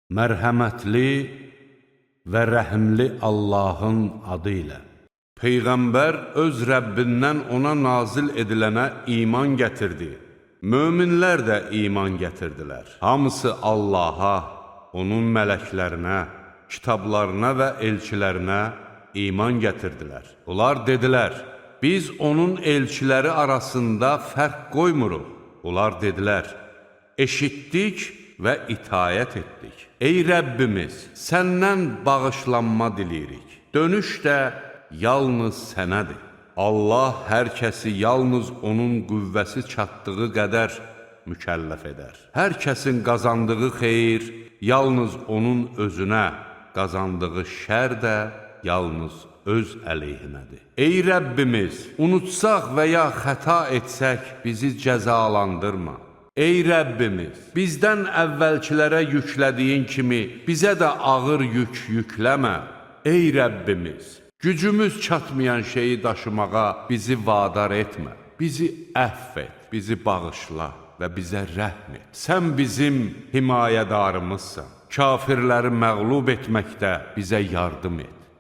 mərhəmətli və rəhimli Allahın adı ilə. Peyğəmbər öz Rəbbindən ona nazil edilənə iman gətirdi. Möminlər də iman gətirdilər. Hamısı Allaha, onun mələklərinə, kitablarına və elçilərinə iman gətirdilər. Onlar dedilər, biz onun elçiləri arasında fərq qoymuruq. Onlar dedilər, eşitdik və itayət etdik. Ey Rəbbimiz, səndən bağışlanma diləyirik. Dönüş də yalnız sənədir. Allah hər kəsi yalnız onun qüvvəsi çatdığı qədər mükəlləf edər. Hər kəsin qazandığı xeyir yalnız onun özünə, qazandığı şər də yalnız öz əleyhinədir. Ey Rəbbimiz, unutsaq və ya xəta etsək bizi cəzalandırma. Ey Rəbbimiz, bizdən əvvəlkilərə yüklədiyin kimi bizə də ağır yük yükləmə. Ey Rəbbimiz, gücümüz çatmayan şeyi daşımağa bizi vadar etmə. Bizi əfv et, bizi bağışla və bizə rəhm et. Sən bizim himayədarımızsan. Kafirləri məğlub etməkdə bizə yardım et.